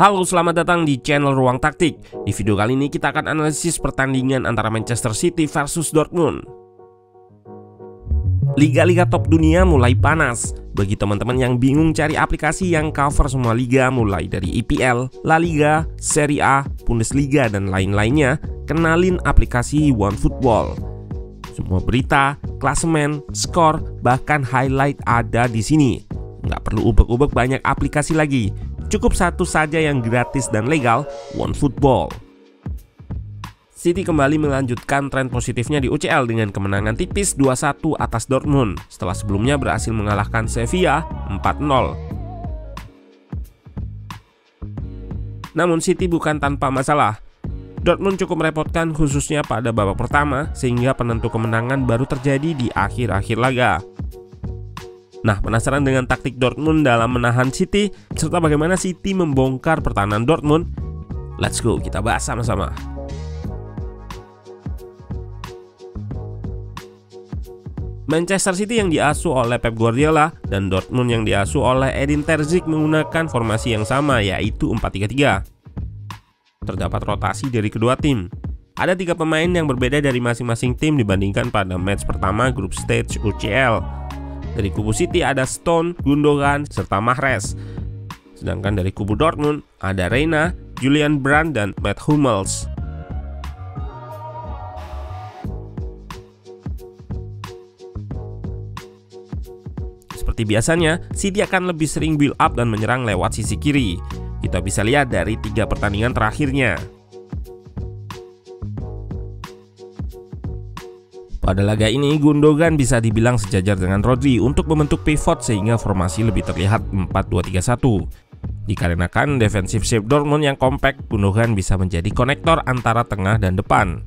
Halo, selamat datang di channel Ruang Taktik. Di video kali ini kita akan analisis pertandingan antara Manchester City versus Dortmund. Liga-liga top dunia mulai panas. Bagi teman-teman yang bingung cari aplikasi yang cover semua liga mulai dari IPL, La Liga, Serie A, Bundesliga, dan lain-lainnya, kenalin aplikasi OneFootball. Semua berita, klasemen, skor, bahkan highlight ada di sini. Nggak perlu ubek-ubek banyak aplikasi lagi. Cukup satu saja yang gratis dan legal, OneFootball. City kembali melanjutkan tren positifnya di UCL dengan kemenangan tipis 2-1 atas Dortmund setelah sebelumnya berhasil mengalahkan Sevilla 4-0. Namun City bukan tanpa masalah. Dortmund cukup merepotkan khususnya pada babak pertama sehingga penentu kemenangan baru terjadi di akhir-akhir laga. Nah, penasaran dengan taktik Dortmund dalam menahan City serta bagaimana City membongkar pertahanan Dortmund? Let's go, kita bahas sama-sama. Manchester City yang diasuh oleh Pep Guardiola dan Dortmund yang diasuh oleh Edin Terzic menggunakan formasi yang sama, yaitu 4-3-3. Terdapat rotasi dari kedua tim. Ada 3 pemain yang berbeda dari masing-masing tim dibandingkan pada match pertama grup stage UCL. Dari kubu City ada Stone, Gundogan, serta Mahrez. Sedangkan dari kubu Dortmund ada Reina, Julian Brandt, dan Matt Hummels. Seperti biasanya, City akan lebih sering build up dan menyerang lewat sisi kiri. Kita bisa lihat dari 3 pertandingan terakhirnya. Pada laga ini, Gundogan bisa dibilang sejajar dengan Rodri untuk membentuk pivot sehingga formasi lebih terlihat 4-2-3-1. Dikarenakan defensive shape Dortmund yang kompak, Gundogan bisa menjadi konektor antara tengah dan depan.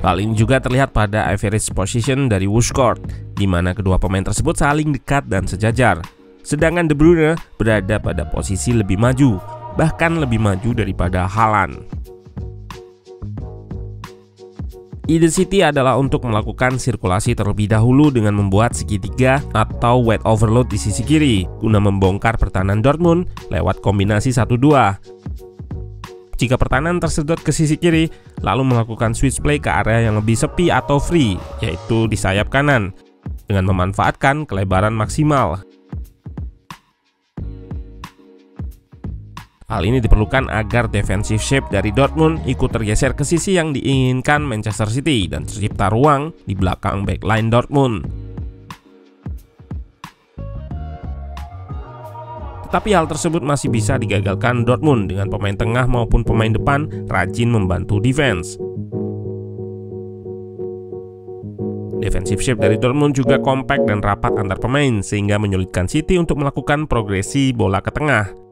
Hal ini juga terlihat pada average position dari Wushkort, di mana kedua pemain tersebut saling dekat dan sejajar. Sedangkan De Bruyne berada pada posisi lebih maju, bahkan lebih maju daripada Haaland. Ide City adalah untuk melakukan sirkulasi terlebih dahulu dengan membuat segitiga atau wide overload di sisi kiri guna membongkar pertahanan Dortmund lewat kombinasi 1-2. Jika pertahanan tersedot ke sisi kiri, lalu melakukan switch play ke area yang lebih sepi atau free, yaitu di sayap kanan, dengan memanfaatkan kelebaran maksimal. Hal ini diperlukan agar defensive shape dari Dortmund ikut tergeser ke sisi yang diinginkan Manchester City dan tercipta ruang di belakang backline Dortmund. Tetapi hal tersebut masih bisa digagalkan Dortmund dengan pemain tengah maupun pemain depan rajin membantu defense. Defensive shape dari Dortmund juga kompak dan rapat antar pemain sehingga menyulitkan City untuk melakukan progresi bola ke tengah.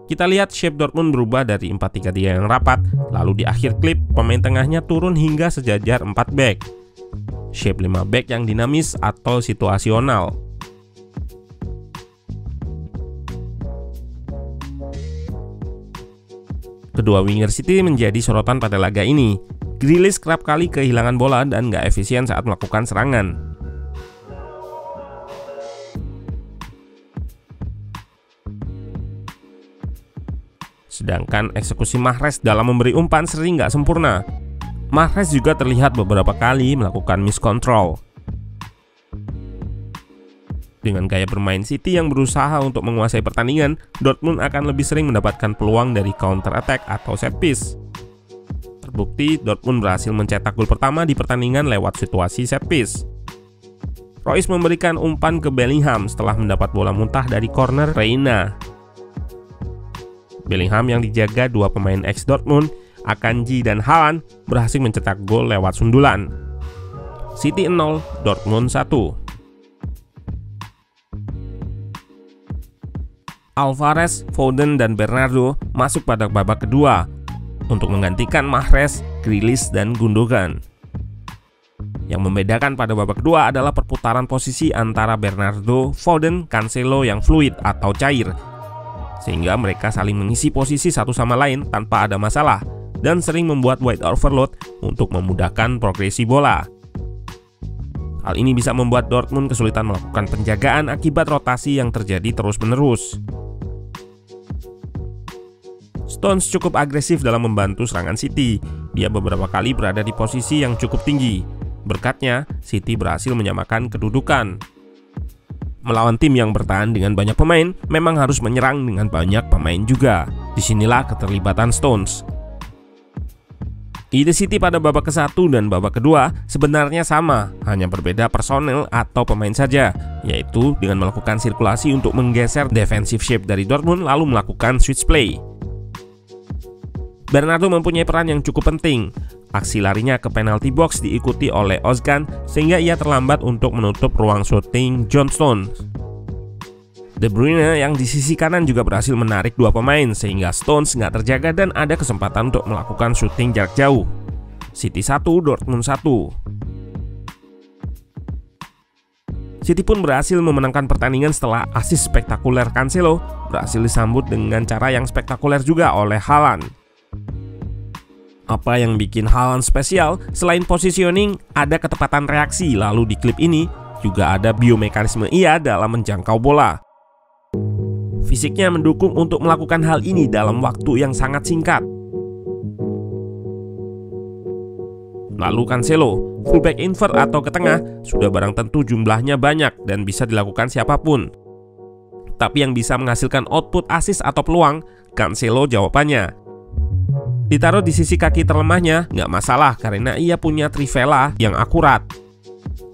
Kita lihat shape Dortmund berubah dari 4-3-3 yang rapat, lalu di akhir klip pemain tengahnya turun hingga sejajar 4 back. Shape 5 back yang dinamis atau situasional. Kedua winger City menjadi sorotan pada laga ini. Grealish kerap kali kehilangan bola dan nggak efisien saat melakukan serangan. Sedangkan eksekusi Mahrez dalam memberi umpan sering nggak sempurna. Mahrez juga terlihat beberapa kali melakukan miscontrol. Dengan gaya bermain City yang berusaha untuk menguasai pertandingan, Dortmund akan lebih sering mendapatkan peluang dari counter attack atau set piece. Terbukti Dortmund berhasil mencetak gol pertama di pertandingan lewat situasi set piece. Royce memberikan umpan ke Bellingham setelah mendapat bola muntah dari corner Reina. Bellingham yang dijaga 2 pemain ex Dortmund, Akanji dan Haaland, berhasil mencetak gol lewat sundulan. City 0, Dortmund 1. Alvarez, Foden, dan Bernardo masuk pada babak kedua untuk menggantikan Mahrez, Grealish, dan Gundogan. Yang membedakan pada babak kedua adalah perputaran posisi antara Bernardo, Foden, Cancelo yang fluid atau cair, sehingga mereka saling mengisi posisi satu sama lain tanpa ada masalah dan sering membuat wide overload untuk memudahkan progresi bola. Hal ini bisa membuat Dortmund kesulitan melakukan penjagaan akibat rotasi yang terjadi terus-menerus. Stones cukup agresif dalam membantu serangan City. Dia beberapa kali berada di posisi yang cukup tinggi. Berkatnya, City berhasil menyamakan kedudukan. Melawan tim yang bertahan dengan banyak pemain, memang harus menyerang dengan banyak pemain juga. Disinilah keterlibatan Stones. Ide City pada babak ke-1 dan babak kedua sebenarnya sama, hanya berbeda personel atau pemain saja, yaitu dengan melakukan sirkulasi untuk menggeser defensive shape dari Dortmund lalu melakukan switch play. Bernardo mempunyai peran yang cukup penting. Aksi larinya ke penalty box diikuti oleh Ozcan sehingga ia terlambat untuk menutup ruang shooting John Stones. De Bruyne yang di sisi kanan juga berhasil menarik dua pemain sehingga Stones nggak terjaga dan ada kesempatan untuk melakukan syuting jarak jauh. City 1, Dortmund 1. City pun berhasil memenangkan pertandingan setelah asis spektakuler Cancelo berhasil disambut dengan cara yang spektakuler juga oleh Haaland. Apa yang bikin Haaland spesial? Selain positioning, ada ketepatan reaksi, lalu di klip ini juga ada biomekanisme ia dalam menjangkau bola. Fisiknya mendukung untuk melakukan hal ini dalam waktu yang sangat singkat. Lalu Cancelo, fullback invert atau ke tengah, sudah barang tentu jumlahnya banyak dan bisa dilakukan siapapun. Tapi yang bisa menghasilkan output assist atau peluang, Cancelo jawabannya. Ditaruh di sisi kaki terlemahnya, nggak masalah karena ia punya trivela yang akurat.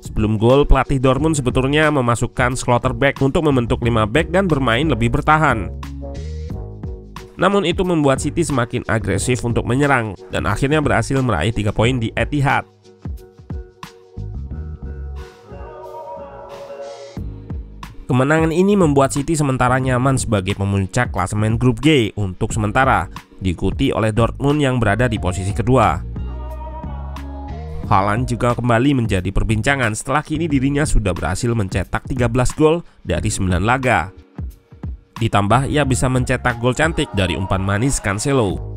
Sebelum gol, pelatih Dortmund sebetulnya memasukkan Schlotterbeck untuk membentuk 5 back dan bermain lebih bertahan. Namun itu membuat City semakin agresif untuk menyerang dan akhirnya berhasil meraih 3 poin di Etihad. Kemenangan ini membuat City sementara nyaman sebagai pemuncak klasemen grup G untuk sementara, diikuti oleh Dortmund yang berada di posisi kedua. Haaland juga kembali menjadi perbincangan setelah kini dirinya sudah berhasil mencetak 13 gol dari 9 laga. Ditambah ia bisa mencetak gol cantik dari umpan manis Cancelo.